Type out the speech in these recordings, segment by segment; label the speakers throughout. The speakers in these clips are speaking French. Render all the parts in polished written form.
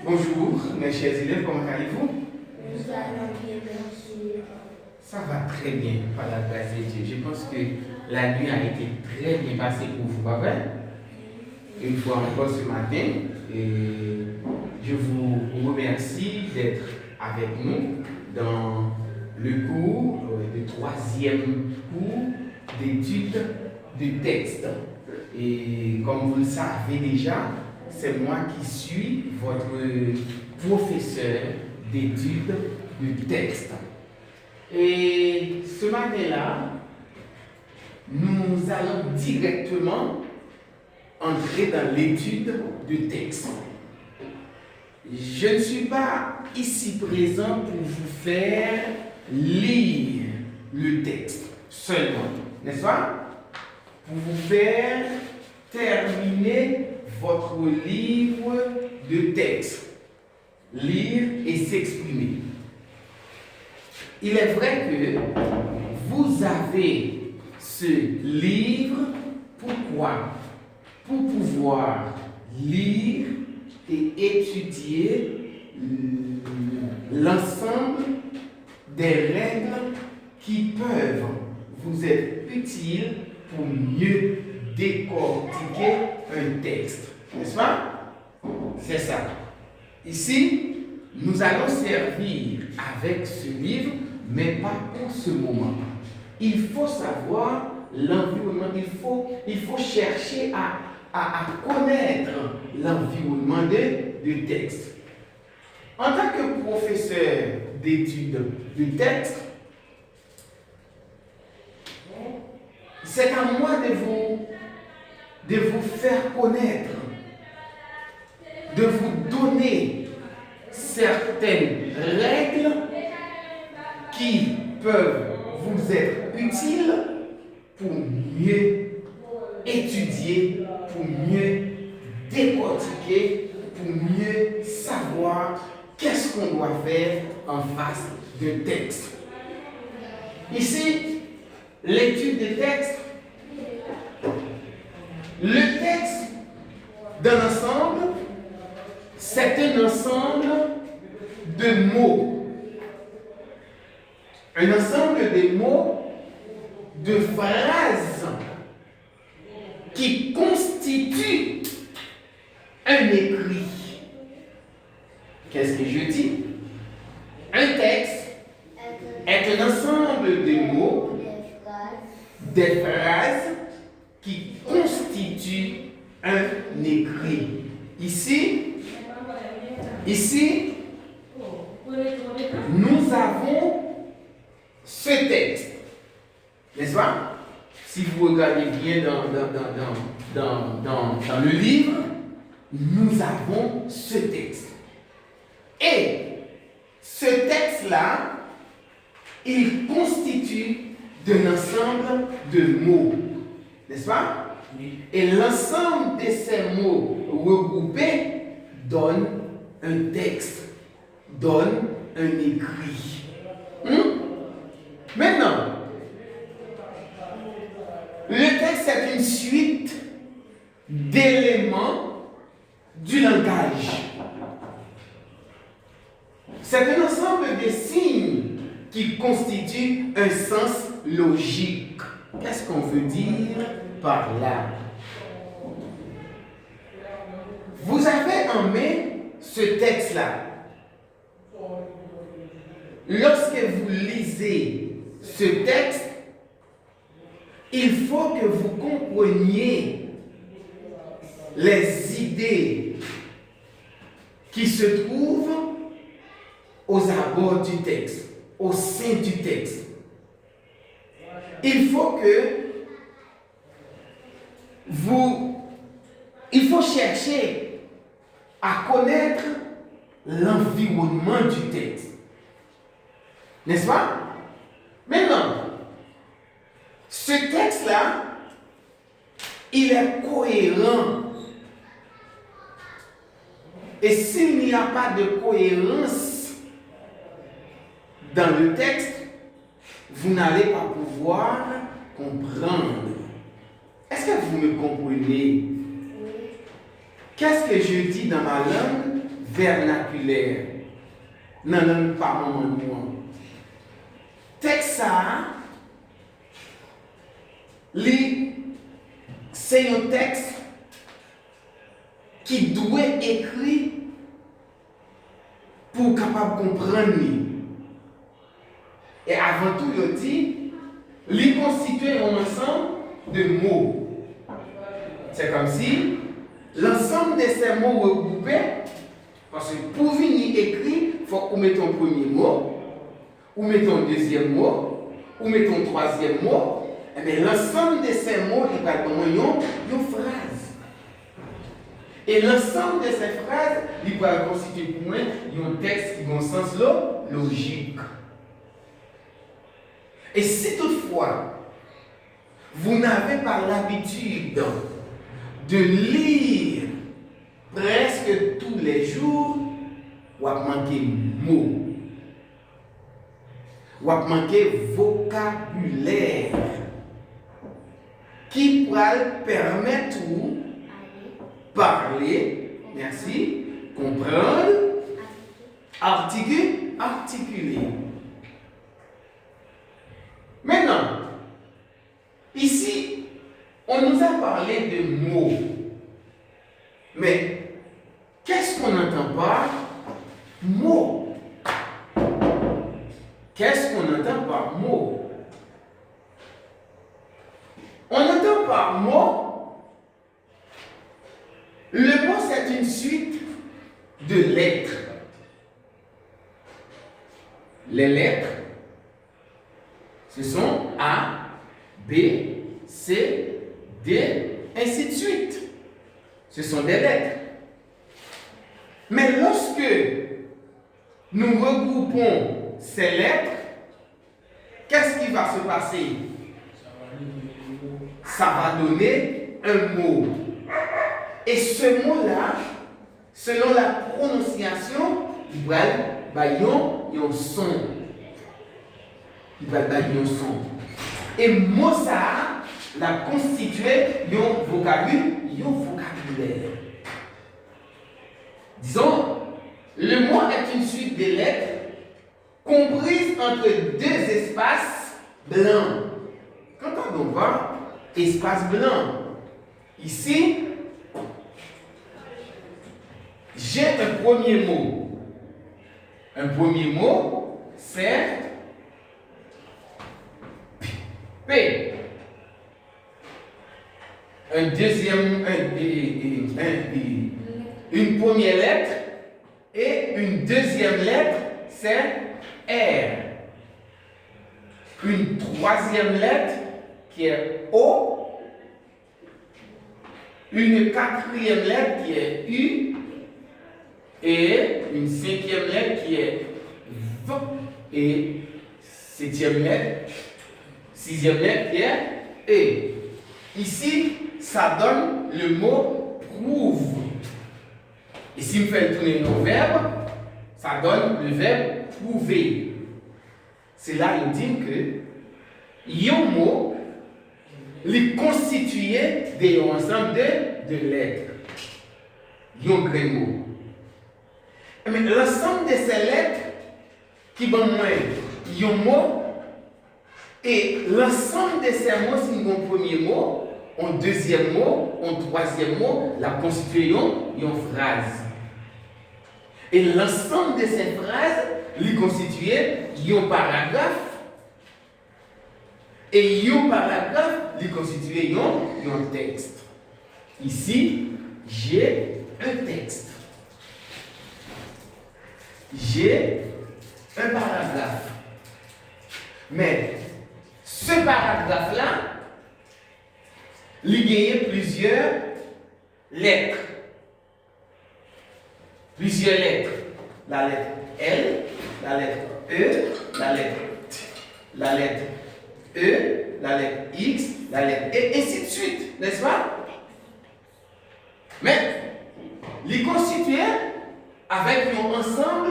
Speaker 1: Bonjour, mes chers élèves, comment allez-vous?
Speaker 2: Nous allons bien, merci.
Speaker 1: Ça va très bien, par la grâce de Dieu. Je pense que la nuit a été très bien passée pour vous, pas vrai? Une fois encore ce matin, et je vous remercie d'être avec nous dans le cours, le troisième cours d'études du texte. Et comme vous le savez déjà, c'est moi qui suis votre professeur d'études du texte. Et ce matin-là, nous allons directement entrer dans l'étude du texte. Je ne suis pas ici présent pour vous faire lire le texte seulement, n'est-ce pas? Pour vous faire terminer votre livre de texte, lire et s'exprimer. Il est vrai que vous avez ce livre, pourquoi? Pour pouvoir lire et étudier l'ensemble des règles qui peuvent vous être utiles pour mieux décortiquer un texte. N'est-ce pas? C'est ça. Ici, nous allons servir avec ce livre, mais pas pour ce moment. Il faut savoir l'environnement, il faut chercher à connaître l'environnement du texte. En tant que professeur d'études du texte, c'est à moi de vous faire connaître, de vous donner certaines règles qui peuvent vous être utiles pour mieux étudier, pour mieux décortiquer, pour mieux savoir qu'est-ce qu'on doit faire en face d'un texte. Ici, l'étude des textes. Le texte d'un ensemble, c'est un ensemble de mots. Un ensemble de mots, de phrases qui constituent un écrit. Qu'est-ce que je dis? Un texte est un ensemble de mots, des phrases qui constituent un écrit. Ici, nous avons ce texte. N'est-ce pas? Si vous regardez bien dans le livre, nous avons ce texte. Et ce texte-là, il constitue d'un ensemble de mots. N'est-ce pas? Et l'ensemble de ces mots regroupés donne un texte, donne un écrit. Maintenant, le texte est une suite d'éléments du langage. C'est un ensemble de signes qui constituent un sens logique. Qu'est-ce qu'on veut dire par là? Vous avez en main ce texte-là. Lorsque vous lisez ce texte, il faut que vous compreniez les idées qui se trouvent aux abords du texte, au sein du texte. Il faut chercher à connaître l'environnement du texte. N'est-ce pas? Maintenant, ce texte-là, il est cohérent. Et s'il n'y a pas de cohérence dans le texte, vous n'allez pas pouvoir comprendre. Est-ce que vous me comprenez? Qu'est-ce que je dis dans ma langue vernaculaire. Non, non, pas moment. Texte ça, c'est un texte qui doit être écrit pour capable comprendre. Et avant tout, il dit, il constitue un ensemble de mots. C'est comme si l'ensemble de ces mots regroupés, parce que pour venir écrire, il faut qu'on mette un premier mot, ou mette un deuxième mot, ou mette un troisième mot. Et bien l'ensemble de ces mots, il va donner une phrase. Et l'ensemble de ces phrases, il va constituer pour moi un texte qui a un sens logique. Et si toutefois, vous n'avez pas l'habitude de lire presque tous les jours, vous avez manqué mots, vous avez manqué vocabulaire qui pourra permettre de parler, merci, comprendre, articuler. Maintenant, ici, on nous a parlé de mots. Mais qu'est-ce qu'on entend par mot? Qu'est-ce qu'on entend par mot? On entend par mot, le mot c'est une suite de lettres. Les lettres, ce sont A, B, C, D, ainsi de suite. Ce sont des lettres. Mais lorsque nous regroupons ces lettres, qu'est-ce qui va se passer? Ça va donner un mot. Et ce mot-là, selon la prononciation, il va bailler un son. Il va bailler un son. Et mot ça, la constitué un vocabulaire. Disons, le mot est une suite de lettres comprises entre deux espaces blancs. Quand on voit espace blanc, ici, j'ai un premier mot. Un premier mot, c'est P. Un deuxième, une première lettre et une deuxième lettre, c'est R. Une troisième lettre qui est O. Une quatrième lettre qui est U. Et une cinquième lettre qui est V. Et sixième lettre qui est E. Ici, ça donne le mot prouve. Et si je fais tourner nos verbes, ça donne le verbe prouver. C'est là qu'il dit que un mot est constitué d'un ensemble de lettres. Un grand mot. Mais l'ensemble de ces lettres qui vont moins un mot, et l'ensemble de ces mots, c'est mon premier mot, un deuxième mot, un troisième mot, la constitution une phrase. Et l'ensemble de ces phrases, les constituer un paragraphe. Et un paragraphe, les constituer un texte. Ici, j'ai un texte. J'ai un paragraphe. Mais ce paragraphe-là, il y a plusieurs lettres. Plusieurs lettres. La lettre L, la lettre E, la lettre T, la lettre E, la lettre X, la lettre et ainsi de suite, n'est-ce pas? Mais, il est constitué avec un ensemble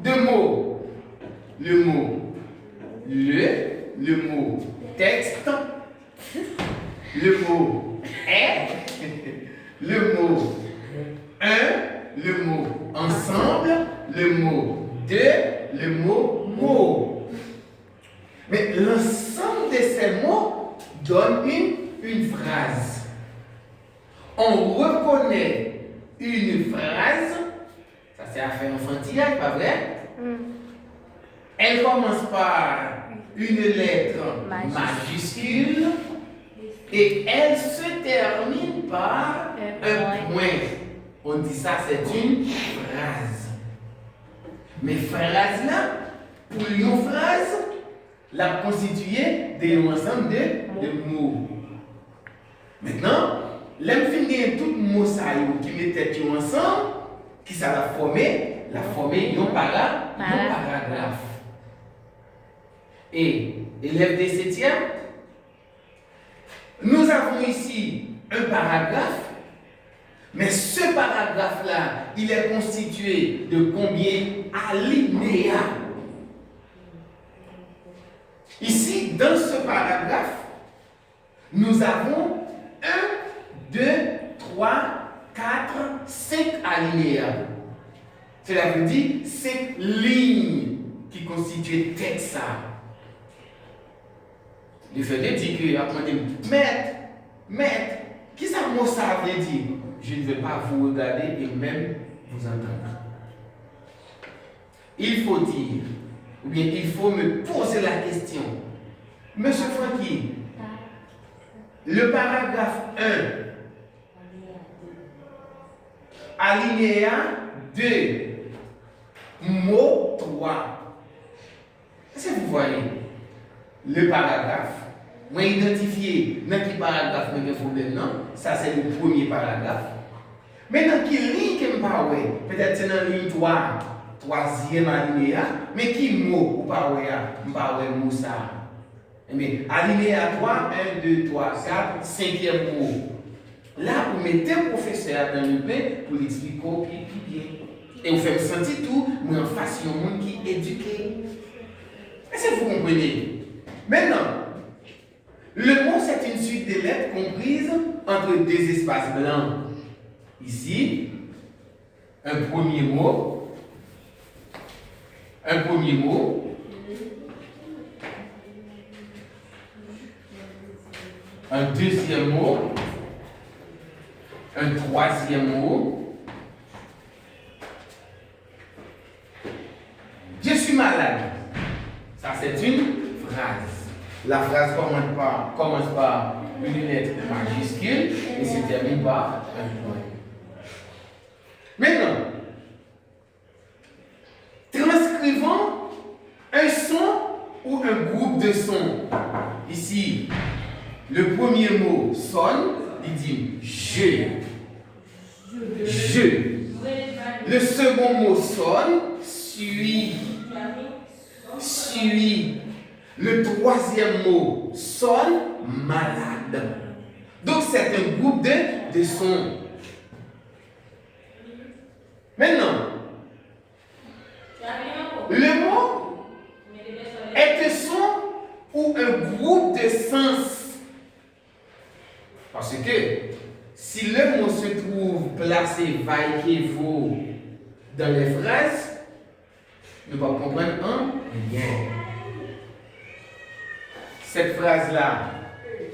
Speaker 1: de mots. Le mot le mot texte, le mot est, le mot un, le mot ensemble, le mot de, le mot mot. Mais l'ensemble de ces mots donne une phrase. On reconnaît une phrase, ça c'est affaire enfantillage, pas vrai? Elle commence par une lettre majuscule et elle se termine par un point. On dit ça, c'est une phrase. Mais phrase là, pour une phrase, la constituée d'un ensemble de mots. Maintenant, l'infini tout mot ça qui mettait tout ensemble, qui ça l'a formé un paragraphe. Et élève des septièmes, nous avons ici un paragraphe, mais ce paragraphe-là, il est constitué de combien alinéas? Ici, dans ce paragraphe, nous avons 1, 2, 3, 4, 5 alinéas. Cela veut dire 5 lignes qui constituent texte ça. Le fait de dire que, après, maître, qui ça mot ça veut dire? Je ne vais pas vous regarder et même vous entendre. Il faut dire, ou bien il faut me poser la question. Monsieur Francky, le paragraphe 1, alinéa 2, mot 3. Est-ce que vous voyez le paragraphe? Moi, identifié dans quel paragraphe je vais non? Ça, c'est le premier paragraphe. Mais dans quelle ligne que je parle? Peut-être c'est dans la ligne 3, troisième alinéa. Mais qui mot ou parle? Je parle mot ça. Mais alinéa 3, 1, 2, 3, 4, cinquième mot. Là, vous mettez le professeur dans le bain pour l'expliquer qui bien. Et vous faites sentir tout, mais en face, il y a un monde qui est éduqué. Est-ce que vous comprenez? Maintenant, le mot, c'est une suite de lettres comprises entre deux espaces blancs. Ici, un premier mot, un deuxième mot, un troisième mot. Je suis malade. Ça, c'est une phrase. La phrase commence par une lettre majuscule et se termine par un point. Maintenant, transcrivons un son ou un groupe de sons. Ici, le premier mot sonne, il dit je. Le second mot sonne, suis. Le troisième mot sonne, malade. Donc c'est un groupe de sons. Maintenant, le mot est un son ou un groupe de sens. Parce que si le mot se trouve placé vaille-que-vaut dans les phrases, nous allons comprendre un rien. Cette phrase-là, oui.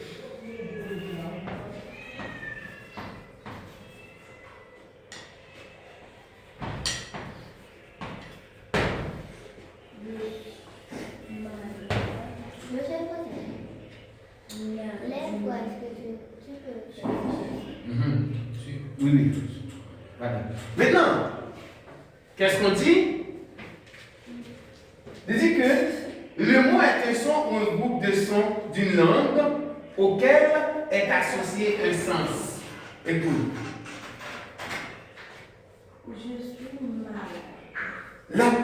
Speaker 1: Voilà. Maintenant, qu'est-ce qu'on dit? On dit que le mot est un son ou un groupe de sons d'une langue auquel est associé un sens. Écoute.
Speaker 2: Je suis malade.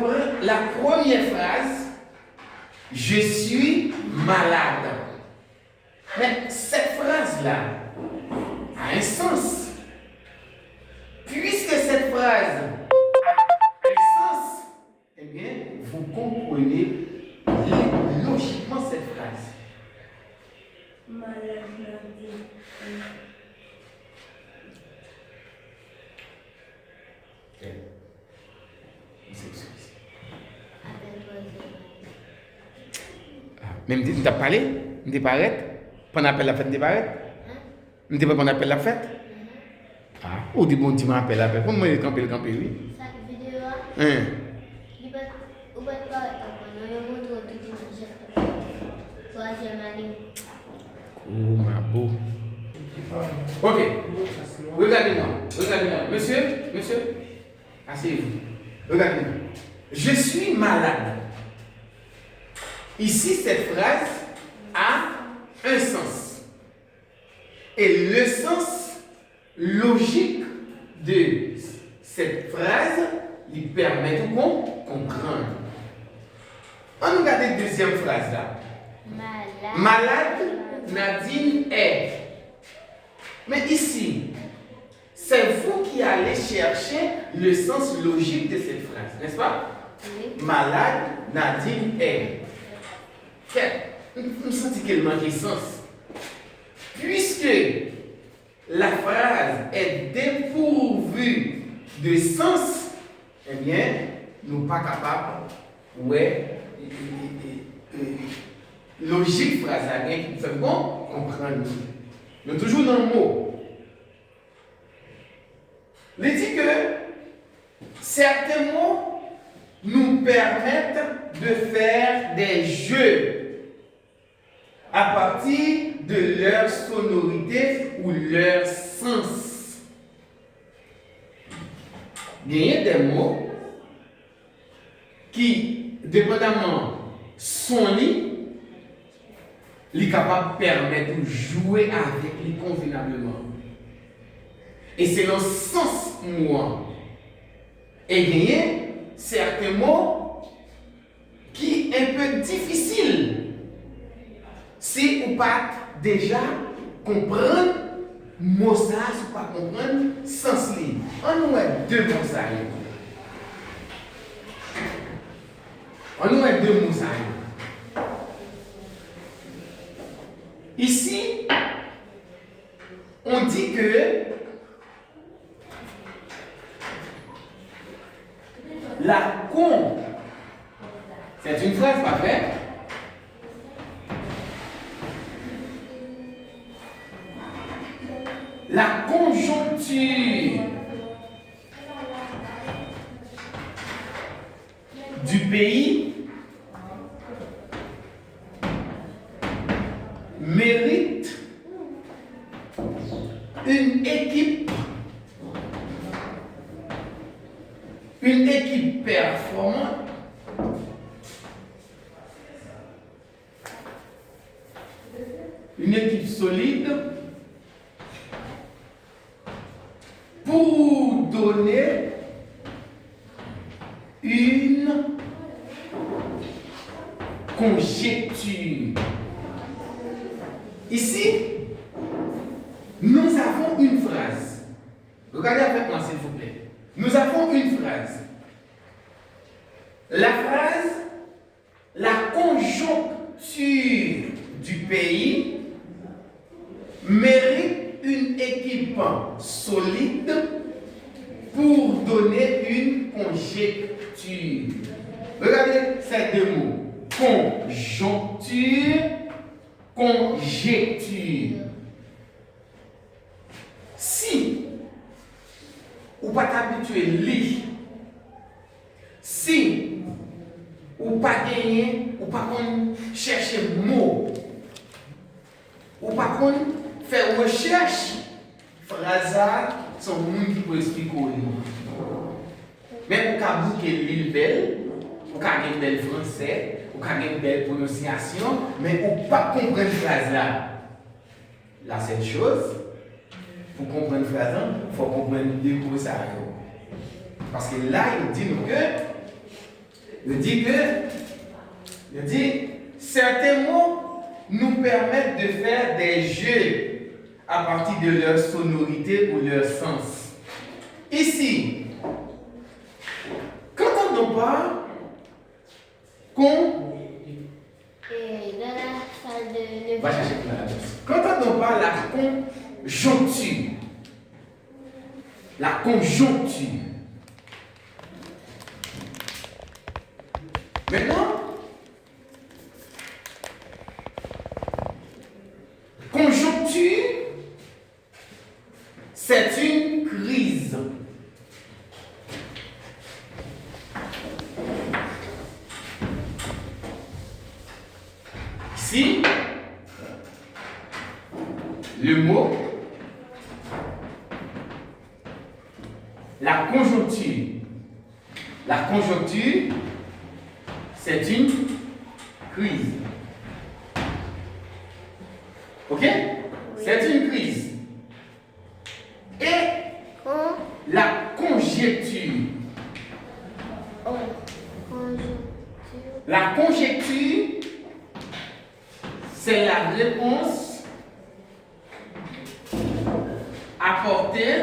Speaker 1: La première phrase, je suis malade. Mais cette phrase-là a un sens. Puisque cette phrase a un sens, eh bien, vous comprenez logiquement cette phrase. Même si tu as parlé, tu n'es pas arrêté. Pendant l'appel la fête, tu n'es pas arrêté. Tu n'es pas pendant l'appel la fête. Ah, ou dit bon, tu m'appelles la fête. Comment il camper, oui.
Speaker 3: Ça vidéo,
Speaker 1: Hein?
Speaker 3: il va pas troisième année.
Speaker 1: Oh, ma beau. Ok. Regardez-moi. Monsieur. Asseyez-vous. Regardez-moi. Je suis malade. Ici, cette phrase a un sens. Et le sens logique de cette phrase lui permet de comprendre. On regarde la deuxième phrase là. Malade, Nadine est. Mais ici, c'est vous qui allez chercher le sens logique de cette phrase, n'est-ce pas?
Speaker 3: Oui.
Speaker 1: Malade, Nadine est. Vous sentez qu'elle manque de sens. Puisque la phrase est dépourvue de sens, eh bien, nous ne sommes pas capables, logique phrase à bien qui fait bon comprendre. Nous toujours dans le mot. Il dit que certains mots nous permettent de faire des jeux à partir de leur sonorité ou leur sens. Il y a des mots qui, dépendamment son lit, il est capable de permettre de jouer avec lui convenablement. Et c'est le sens moi. Et il y a certains mots qui sont un peu difficiles si vous pas déjà comprendre mot ça, si vous pas comprendre sens li. On nous met deux mots ça. On nous met deux mots ça. Ici, on dit que la con, c'est une phrase pas vraie. La conjoncture du pays mérite une équipe performante une équipe solide pour donner une conjecture. Ici, nous avons une phrase. Regardez avec moi, s'il vous plaît. Nous avons une phrase. La phrase, la conjoncture du pays mérite une équipe solide pour donner une conjecture. Regardez ces deux mots. Conjoncture, conjecture. Si ou pas t'habituer lire, si ou pas gagner, ou pas chercher mot, ou pas faire recherche, phrase sont monde qui peut expliquer. Mais pour qu'à bouquer l'île belle, pour qu'à une belle français, pour qu'à une belle prononciation, mais pour pas comprendre phrase là. La seule chose, pour comprendre phrase, il faut comprendre deux mots ça. Parce que là, il dit certains mots nous permettent de faire des jeux à partir de leur sonorité ou leur sens. Ici, quand on parle qu'on
Speaker 3: Et dans la salle de
Speaker 1: va chercher la réponse. Quand on parle la conjoncture. Maintenant, Ici, le mot, la conjoncture. La conjoncture, c'est une crise. Ok? C'est une crise. Et la conjecture. La conjecture, c'est la réponse apportée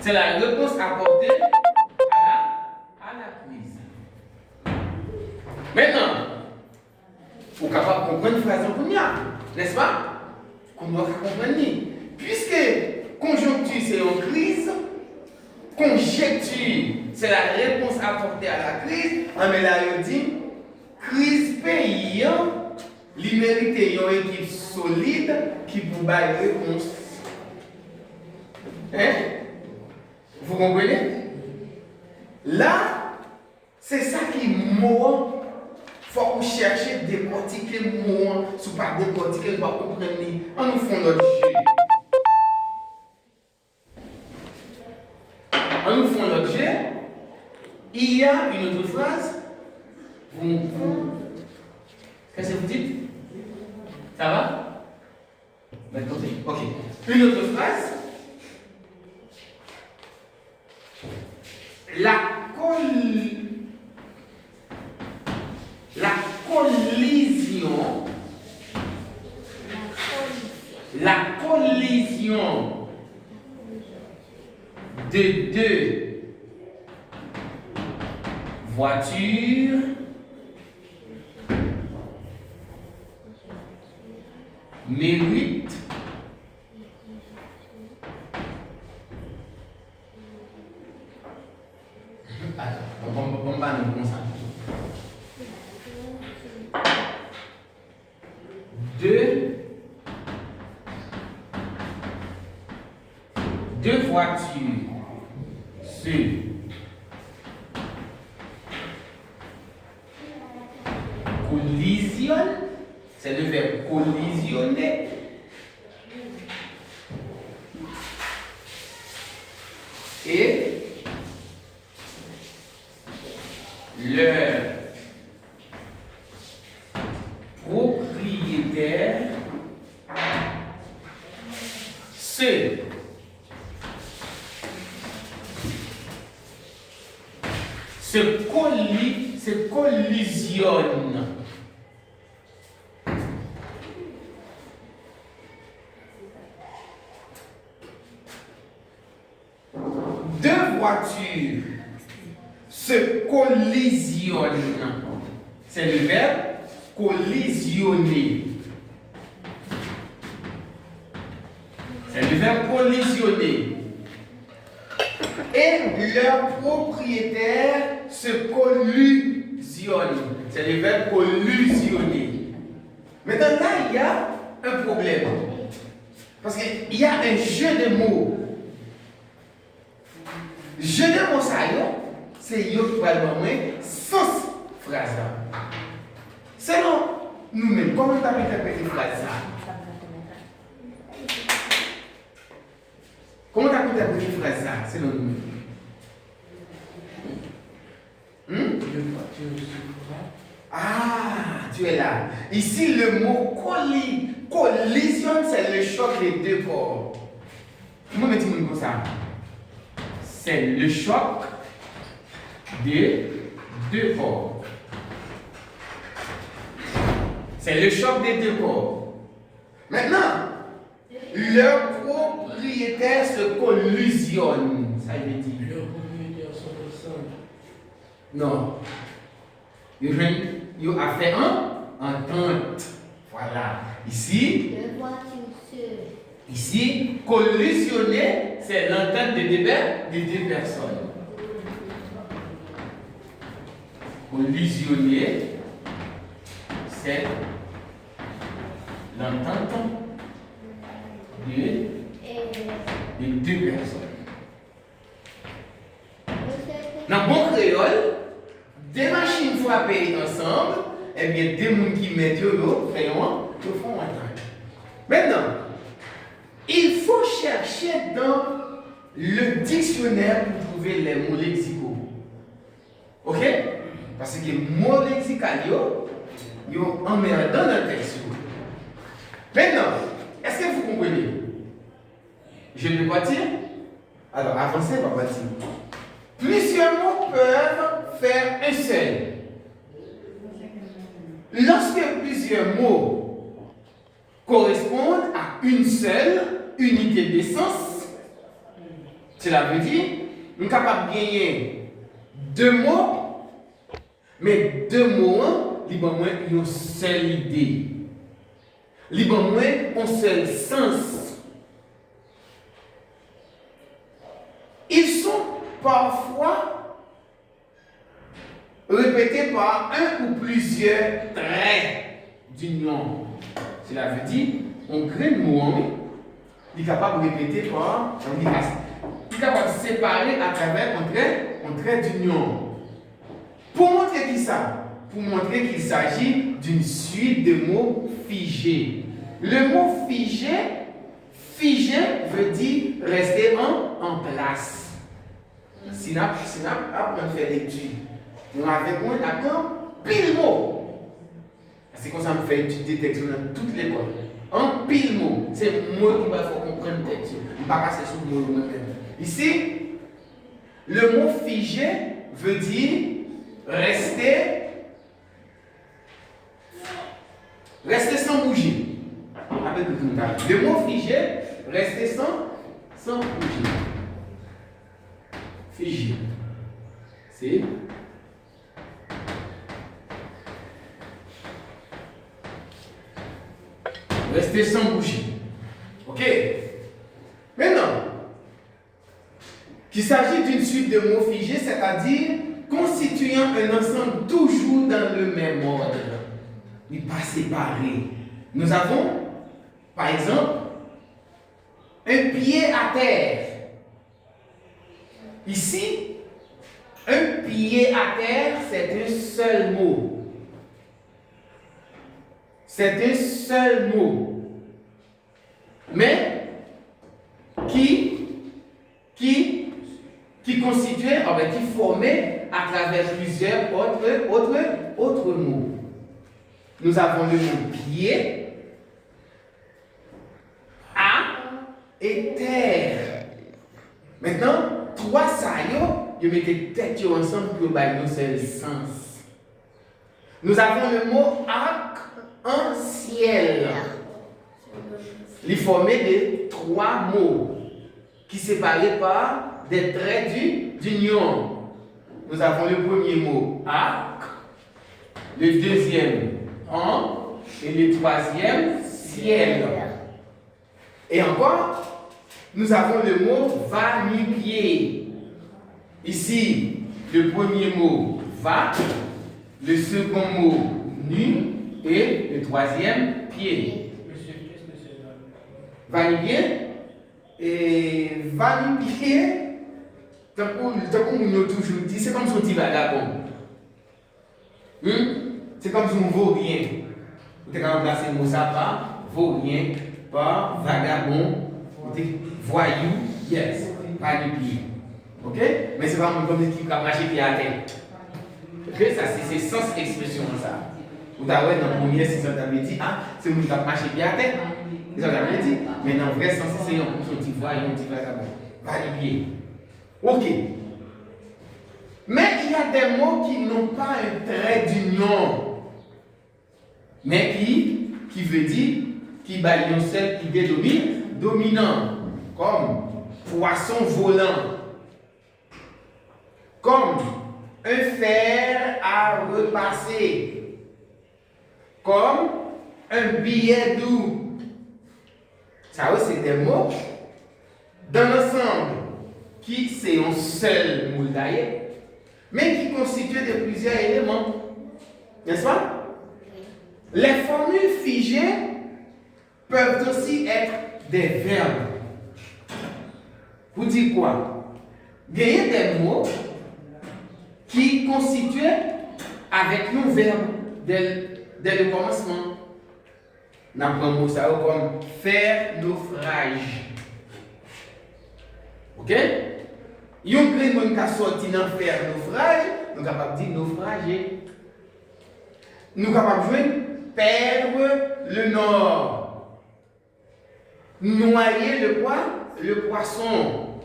Speaker 1: à la crise. Maintenant, vous êtes capable de comprendre une phrase en première, n'est-ce pas? Qu'on doit comprendre. Puisque conjoncture, c'est une crise, conjecture, c'est la réponse apportée à la crise, mais là, il dit, crise pays, il mérite une équipe solide qui peut faire une réponse. Hein? Vous comprenez? Là, c'est ça qui mot. Il faut chercher, décortiquer le mot. Si vous ne pas décortiquer, vous ne pas comprendre. On nous fait notre jeu. En nous faisant l'objet, il y a une autre phrase. Qu'est-ce que vous dites? Ça va? Ok. Une autre phrase. La collision de deux voitures mérite on va nous concentrer. Deux voitures se collisionnent, c'est le verbe collisionner. Et leur propriétaire se collisionne. Deux voitures se collisionnent. C'est le verbe collisionner. C'est le verbe collisionner. Et leur propriétaire se collusionne. C'est le verbe collusionner. Maintenant, là, il y a un problème. Parce qu'il y a un jeu de mots. Jeu de mots, ça, c'est yo qui va le sens phrase. Selon nous-mêmes, comment tu as interprété phrase ça? Comment tu as interprété phrase ça, selon nous? Ah, tu es là. Ici, le mot collision, c'est le choc des deux corps. Comment me dis-moi comme ça? C'est le choc des deux corps. C'est le choc des deux corps. Maintenant, leur propriétaire se collusionne. Ça veut dire. Leur propriétaire sont ensemble. Non. Ils ont fait un entente. Voilà. Ici. Ici, collusionner, c'est l'entente de deux personnes. Collusionner, c'est l'entente de deux personnes. Dans bon créole, deux frappé ensemble, eh bien, des gens qui mettent l'eau, ils font entendre. Maintenant, il faut chercher dans le dictionnaire pour trouver les mots lexicaux. Ok? Parce que les mots lexicaux, ils sont emmerdants dans le texte. Maintenant, est-ce que vous comprenez? Je vais partir. Alors, avancez, on va partir. Plusieurs mots peuvent faire un seul. Lorsque plusieurs mots correspondent à une seule unité d'essence, cela veut dire nous sommes capables de gagner deux mots, mais deux mots, ils ont une seule idée. Ils ont un seul sens. Ils sont parfois répétés par un ou plusieurs traits d'union. Cela veut dire, on crée le mot, il est capable de répéter par, il est capable de séparer à travers un trait d'union. Pour montrer qui ça? Pour montrer qu'il s'agit d'une suite de mots figés. Le mot figé veut dire rester en place. Synapse, après on fait l'étude. Nous avons un pile mot. C'est comme ça qu'on fait étude des textes dans toute l'école. Un pile mot. C'est le mot qu'il faut comprendre le texte. Il ne va pas passer sur le mot même. Ici, le mot figé veut dire rester sans bouger. Le mot figé, rester sans bouger. Figé. C'est rester sans bouger. Ok? Maintenant, qu'il s'agit d'une suite de mots figés, c'est-à-dire constituant un ensemble toujours dans le même ordre, mais pas séparé. Nous avons, par exemple, un pied à terre. Ici, un pied à terre, c'est un seul mot. C'est un seul mot. Mais qui constituait, qui formait à travers plusieurs autres mots. Nous avons le mot pied, à et terre. Maintenant, trois saillots, ils mettaient tête ensemble pour bailler un seul sens. Nous avons le mot arc en ciel. Il formé de trois mots qui séparés par des traits d'union. Nous avons le premier mot arc, le deuxième en et le troisième ciel. Et encore, nous avons le mot va-nu-pied. Ici, le premier mot va, le second mot nu et le troisième pied. Va-nu-pied et va-nu-pied, tant qu'on nous toujours dit, c'est comme son petit vagabond. C'est comme son vaurien. Vous avez remplacé le mot ça par vaurien, par vagabond, voyou, yes, va-nu-pied. Ok? Mais c'est pas comme qui va marcher pied à terre. Ok? Ça, c'est sens expression ça. Vous avez dans le premier, si vous avez dit, c'est mon qui va marcher pied à terre. Vous avez dit, mais dans le vrai sens, c'est un petit voyou, un petit vagabond. Va-nu-pied. Ok. Mais il y a des mots qui n'ont pas un trait d'union, mais qui veut dire, qui baillent une seule idée dominante, comme poisson volant, comme un fer à repasser, comme un billet doux. Ça aussi, c'est des mots dans l'ensemble qui c'est un seul mot d'ailleurs, mais qui constitue de plusieurs éléments. N'est-ce pas? Les formules figées peuvent aussi être des verbes. Vous dites quoi? Il y a des mots qui constituent avec un verbe dès le commencement. Nous apprenons ça comme faire naufrage. Ok? Il y a un grand monde qui a sorti dans faire naufrage, nous sommes capables de dire naufrager. Nous sommes capables de perdre le nord. Noyer le quoi? Le poisson.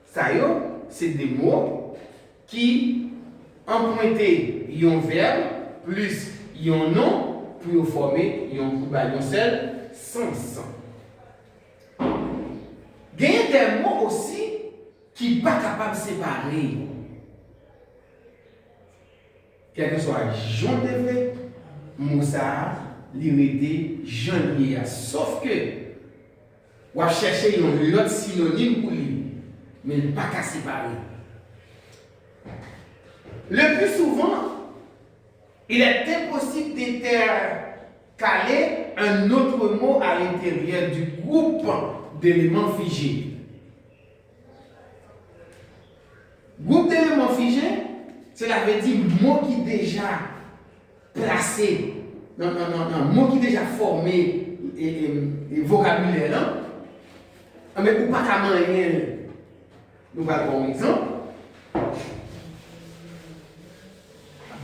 Speaker 1: Ça y est, c'est des mots qui empruntent un verbe plus un nom pour former un seul sens. Il y a des mots aussi qui ne sont pas capables de séparer. Quel que soit Jean Devé, Moussa, l'irrité, Jean Lié. Sauf que, on va chercher un autre synonyme pour lui, mais il n'est pas qu'à séparer. Le plus souvent, il est impossible d'intercaler un autre mot à l'intérieur du groupe d'éléments figés. Groupe d'éléments figés, cela veut dire mot qui déjà placé, non, mot qui déjà formé et vocabulaire, non? Mais ou pas qu'à rien. Nous allons un exemple.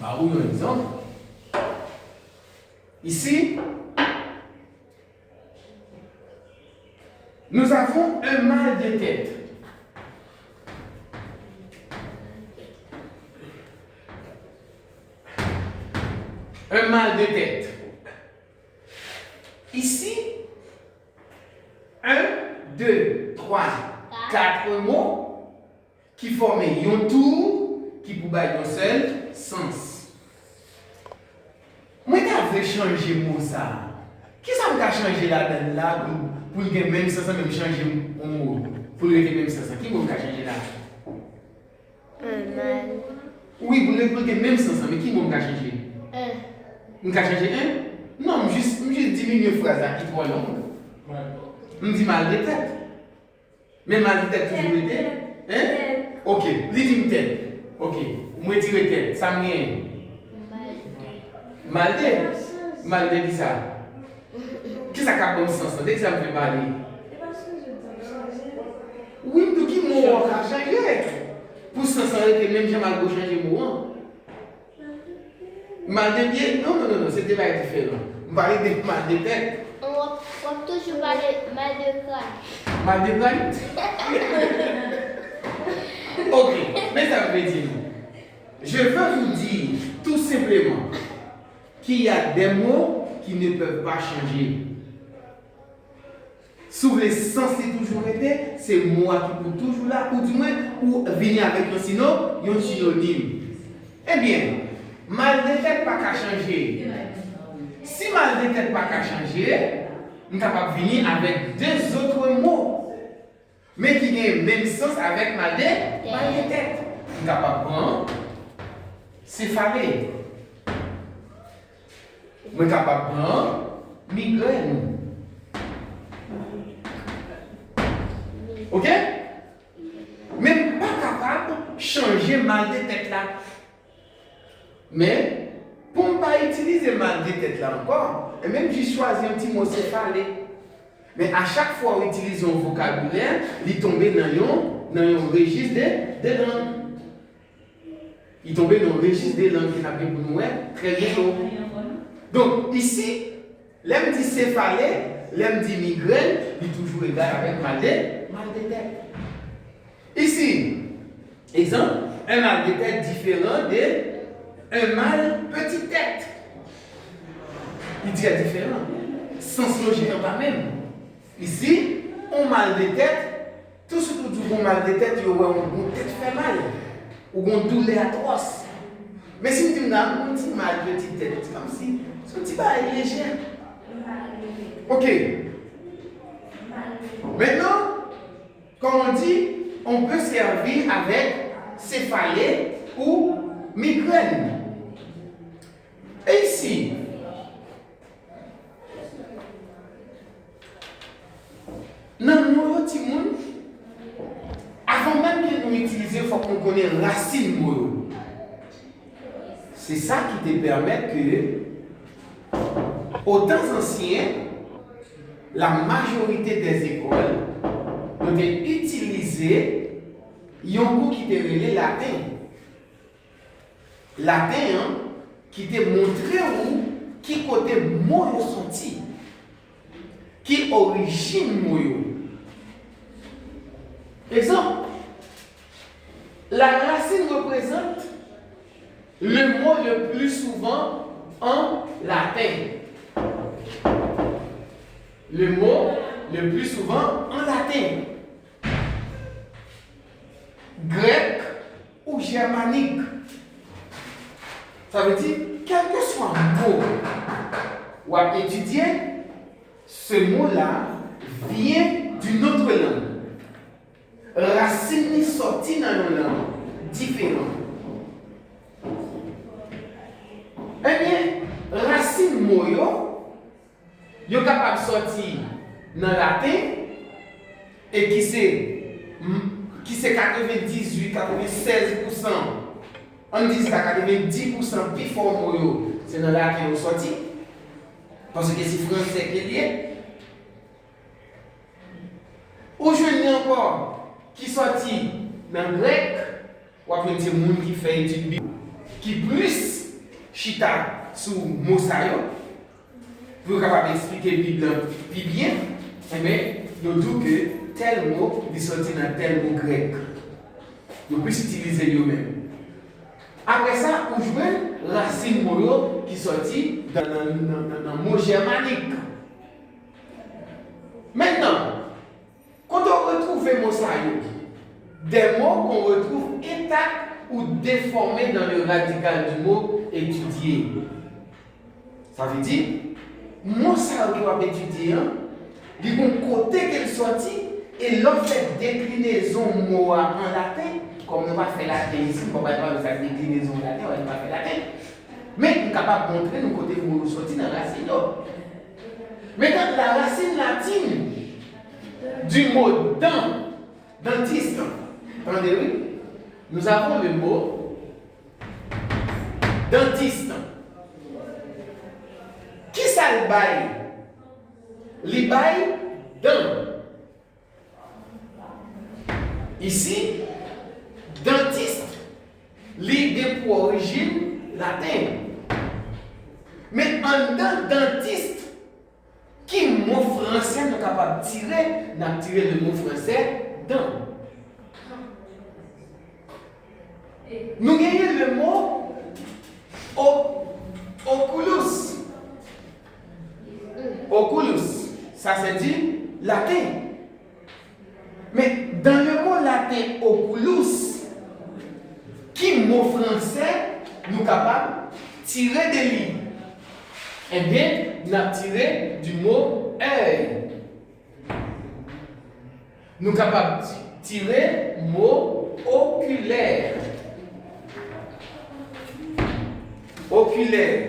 Speaker 1: Un exemple. Ici, nous avons un mal de tête. Un mal de tête. Ici, 1, 2, 3, 4 mots qui forment un tour qui peut avoir un seul sens. Moi, je vais changer le mot ça. Qui ça va changer là-dedans là pour le même sens, même changer un mot? Pour le même sens, qui va changer là?
Speaker 3: Un mal.
Speaker 1: Oui, pour le même sens, mais qui va changer? On va changer un? Non, juste diminuer la phrase qui est trop longue. On dit mal de tête. Mais mal de tête toujours été? Hein? Ok, dis tête. Ok, moi je dirais tête, ça me vient. Mal de? Mal de qui ça? Qui ça a bon sens? Dès que ça me fait parler. Oui, mais qui mot a changé? Pour ce sens, même j'ai mal de changer le mot. Mal de pied? Non, c'était pas différent. On parlait de mal de tête.
Speaker 3: On va toujours parler mal de crâne.
Speaker 1: Mal de crâne? Ok, mais ça veut dire, je veux vous dire tout simplement qu'il y a des mots qui ne peuvent pas changer. Sous les sens c'est toujours été, c'est moi qui peux toujours là, ou du moins, ou venir avec un synonyme. Eh bien, mal de tête pas qu'à changer. Si mal de tête pas qu'à changer, nous sommes capables de venir avec deux autres mots, mais qui ont le même sens avec mal de tête. Nous sommes capables de prendre céphalée. Nous sommes capables de prendre migraine. Ok? Même pas capable de changer mal de tête là. Mais, pour ne pas utiliser mal de tête là encore, et même j'ai choisi un petit mot céphalé. Mais à chaque fois qu'on utilise un vocabulaire, il tombe dans un registre des langues. Il tombe dans un registre des langues qui n'a pas pour nous très bien. Donc, ici, l'aime dit céphalé, l'aime dit migraine, il est toujours égal avec mal de tête. Ici, exemple, un mal de tête différent d'un mal petite tête. Il dit différent. Sens logique pas même. Ici, un mal de tête, tout ce que tu as mal de tête, il y aura une tête fait mal. Ou une douleur atroce. Mais si tu as un petit mal petite tête, c'est comme si ce petit mal est léger. Ok. Maintenant, comme on dit, on peut servir avec céphalée ou migraine. Et ici, dans nos petits monde, avant même que nous utilisions, il faut qu'on connaisse la racine mot. c'est ça qui te permet que, aux temps anciens, la majorité des écoles ont utilisé un mot qui te relait latin. Latin, hein, qui te montré où, qui côté mot yo senti, qui origine mot yo. Exemple, la racine représente le mot le plus souvent en latin. Le mot le plus souvent en latin. Grec ou germanique. Ça veut dire, quel que soit un mot ou à étudier, ce mot-là vient d'une autre langue. Racine sortie dans une langue différente. Eh bien, racine mot yo capable de sortir dans le latin et qui c'est 98, 96%, on dit que 90% plus fort mot c'est dans le latin qui est sorti. Parce que c'est français qui est lié. Aujourd'hui encore, qui sorti dans le grec, ou après des gens qui fait étude biblique, qui plus chita sur Mosaïo, pour capable expliquer la Bible plus bien, eh bien, ils disent que tel mot est sorti dans tel mot grec. Ils puissent utiliser eux-mêmes. Après ça, on joue racine mot qui sorti dans le mot germanique. Maintenant, quand on retrouve les mots des mots qu'on retrouve intacts ou déformés dans le radical du mot étudié. Ça veut dire, mot ça qu'on va étudier, il y a un côté qu'elle sortit et l'on fait déclinaison mot en latin, comme on va faire latin ici, on va pas faire déclinaison en latin, on va pas faire latin. Mais on est capable de montrer le côté mot sorti dans la racine. Maintenant, la racine latine du mot dentiste. Entendez-vous? Nous avons le mot dentiste. Qui ça le bail? Le bail dent. Ici, dentiste, l'idée pour origine latin. Mais en tant dentiste, qui mot français nous capable de tirer le mot français dent. Nous gagnons le mot oculus. Oculus, ça se dit latin. Mais dans le mot latin oculus, qui mot français nous capable de tirer des lignes? Eh bien, nous avons tiré du mot œil. Nous sommes capables de tirer le mot oculaire. Oculaire.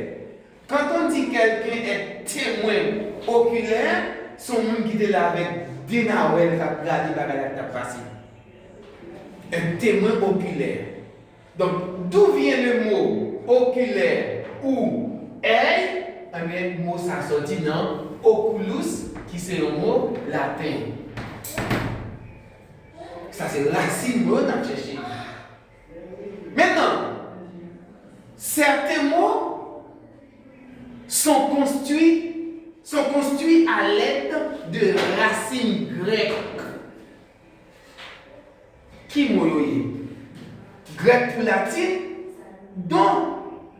Speaker 1: Quand on dit quelqu'un est témoin oculaire, son monde qui est là avec des nawel qui a regardé la qui a passé. Un témoin oculaire. Donc, d'où vient le mot oculaire ou œil? Le mot ça sorti dans oculus, qui c'est un mot latin. Ça c'est racine mot à chercher. Maintenant, certains mots sont construits à l'aide de racines grecques. Qui mot grec ou latine, dont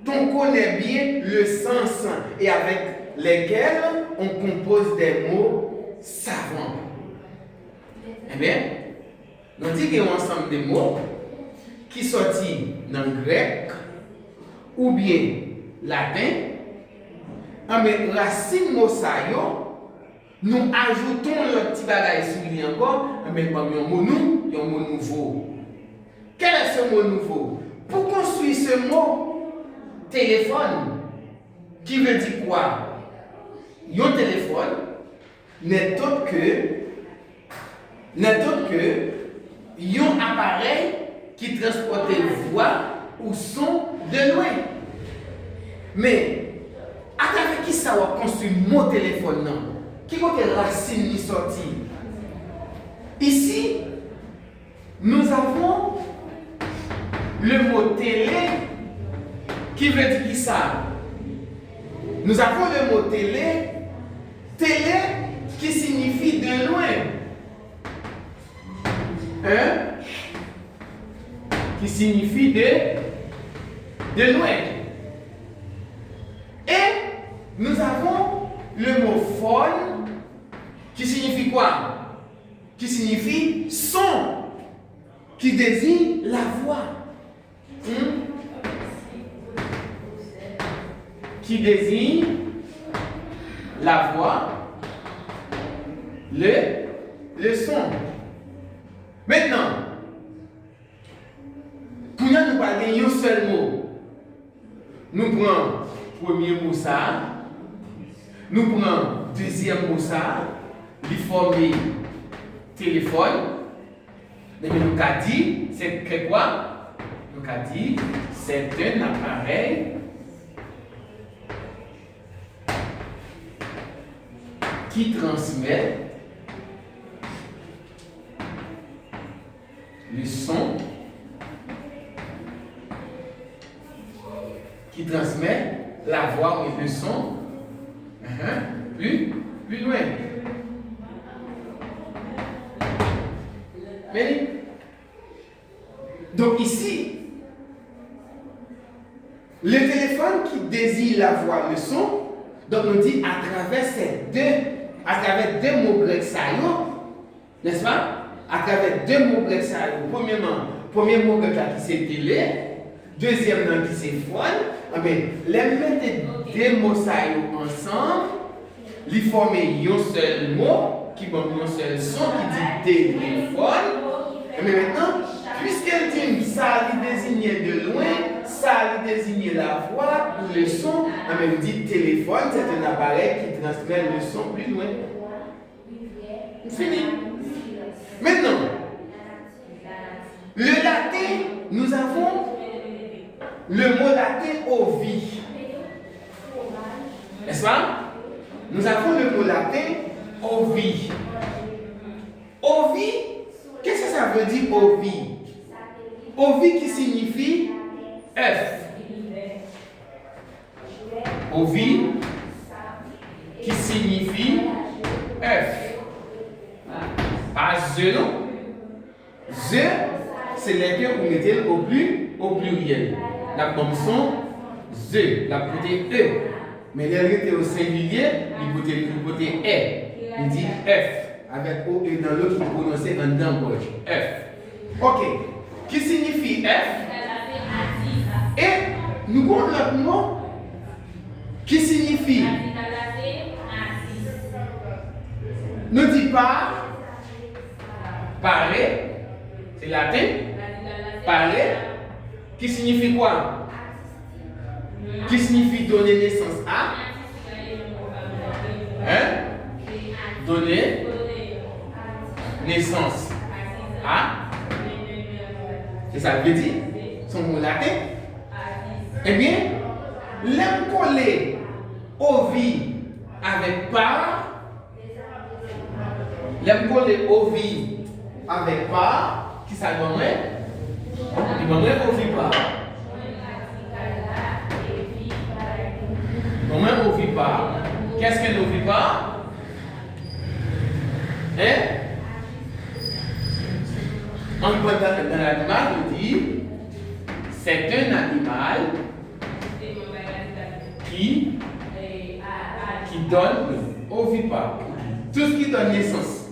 Speaker 1: on connaît bien le sens et avec lesquels on compose des mots savants. Eh bien, nous disons qu'il y a un ensemble de mots qui sortent dans le grec ou bien latin. Mais racine mot ça, nous ajoutons le petit bagage sur lui encore, mais il y a un mot nouveau. Quel est ce mot nouveau? Pour construire ce mot téléphone, qui veut dire quoi? Un téléphone n'est autre que un appareil qui transporte voix ou son de loin. Mais, à travers qui ça va construire mon téléphone non? Qui côté racine ni sorti? Ici, nous avons le mot télé qui veut dire qui ça? Nous avons le mot télé, télé qui signifie de loin. Hein? Qui signifie de loin. Et nous avons le mot phone qui signifie quoi? Qui signifie son, qui désigne la voix. Qui désigne la voix, le son. Maintenant, pour nous parler un seul mot, nous prenons premier mot ça, nous prenons deuxième mot ça, lui former téléphone. Mais nous avons dit, c'est quoi? Nous avons dit, c'est un appareil qui transmet le son, qui transmet la voix et le son plus loin. Mais, donc ici, le téléphone qui désigne la voix, le son, donc on dit à travers deux mots grecs ça, n'est-ce pas? À travers deux mots grecs ça, premier mot grec là qui c'est télé, deuxième nom qui c'est phone, mais les mettre deux mots ça ensemble, ils forment un seul mot qui donne un seul son qui dit téléphone. Mais maintenant, puisqu'elle dit ça lui désigne de loin, ça lui désigne la voix ou le son, elle dit téléphone, c'est un appareil qui transmet le son plus loin. Fini. Maintenant, le latin, nous avons le mot latin ovi. N'est-ce pas? Nous avons le mot latin ovi. Ovi, qu'est-ce que ça veut dire ovi? Ovi qui signifie œuf. Ovi qui signifie œuf. Pas œuf, non? Œuf, c'est les que vous mettez au pluriel. La comme son œuf, la côté e. Mais les était au singulier, il côté e. Il dit œuf. Avec O et dans l'autre, vous prononcez un dent gauche. F. Ok. Qui signifie F? Et nous avons l'autre mot qui signifie. Ne dit pas parler. C'est latin. Parler. Qui signifie quoi? Qui signifie donner naissance à? Hein? Donner naissance à. C'est ça que veut dire son mot latin. Eh bien, l'aime coller ovi avec par. L'aime coller ovi avec par. Qui ça donnerait? Il donnerait ovi par. Donnerait ovi par. Qu'est-ce qu'un ovi par? Hein? En dans l'animal, on dit c'est un animal qui donne ovipare. Tout ce qui donne naissance.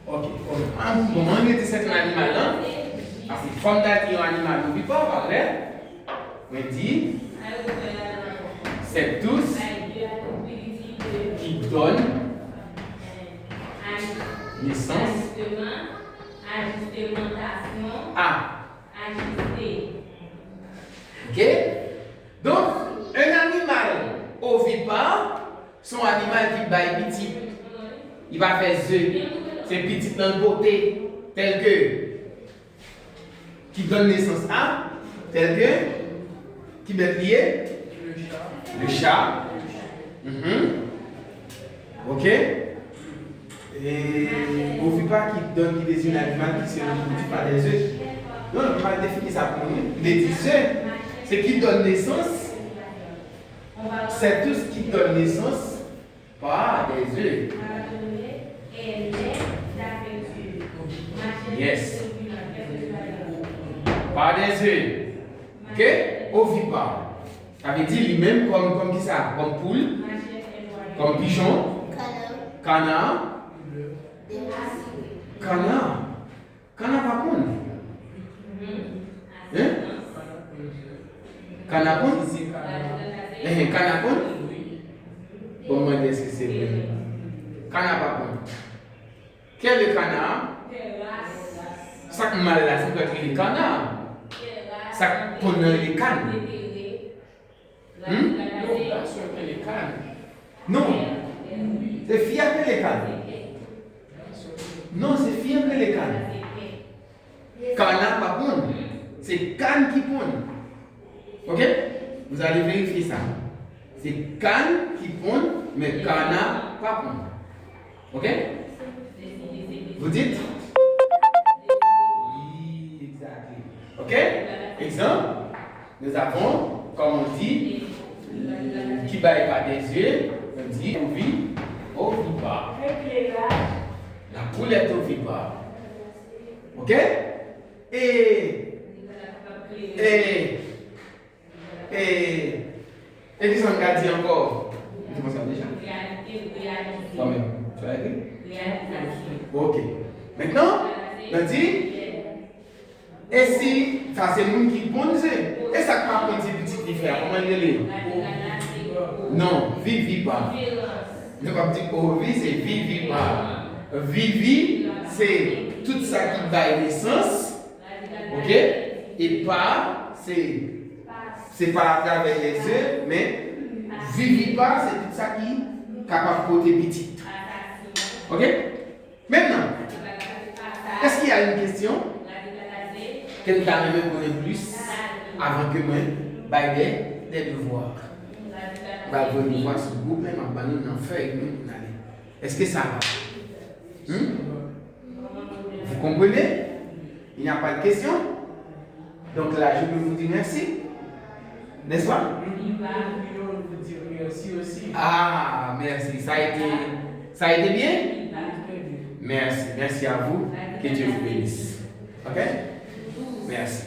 Speaker 1: Ok. À un moment, on dit c'est un animal là. Parce que comme d'être un animal ovipare, on dit c'est tous qui donnent naissance. Ajuster. Ok? Donc, un animal ovipare, son animal qui baille petit, il va faire œufs. C'est petit dans le beauté, tel que qui donne naissance à, tel que qui met lié Le chat. Ok. Et ovipare qui désigne l'animal qui se reproduit par des œufs. Non, on ne peut pas définir ça pour nous. Les 10 œufs, ce qui donne naissance, c'est tout ce qui donne naissance par des œufs. Yes. Par des œufs. Ok? Ovipare. Ça veut dire lui-même comme qui ça? Comme poule, comme pigeon, canard. Canard. Canard par contre. Hein? Canard contre? Canard contre? Comment est-ce que c'est vrai? Canard par contre. Quel est le canard? Ça que mal là, c'est peut être le canard. Ça qu'on a les cannes. Non, c'est fiable les cannes. Non, c'est fiable les cannes. Canard pas bon. C'est canne qui pond. Ok? Vous allez vérifier ça. C'est canne qui pond, mais canard pas pond. Ok? Vous dites? Oui, exactement. Ok? Exemple, nous avons, comme on dit, qui baille par des yeux, on dit ovipare. La poule est ovipare. Ok? Et qu'est-ce qu'on a dit encore? Tu penses déjà? Toi-même. Tu as écrit? Ok. Maintenant, on dit, et si ça c'est nous qui pondent, et ça ne pas petit petit différent, comment il est? Non, vivipare. Ne pas dire ovi, c'est vivipare. Vivi, c'est tout ça qui va naissance. Ok? Et pas, c'est pas à travers les œufs, mais vivipare, c'est tout ça qui est capable de porter petit. Ok? Maintenant, est-ce qu'il y a une question? Quelqu'un aimerait connaître plus avant que moi, des devoirs. Vos devoirs sur Google, même en banane, en feuille, nous aller. Est-ce que ça va? Vous comprenez? Il n'y a pas de question? Donc là, je peux vous dire merci. N'est-ce pas?
Speaker 4: vous dire merci aussi.
Speaker 1: Ah, merci. Ça a été bien? Merci. Merci à vous. Que Dieu vous bénisse. Ok? Merci.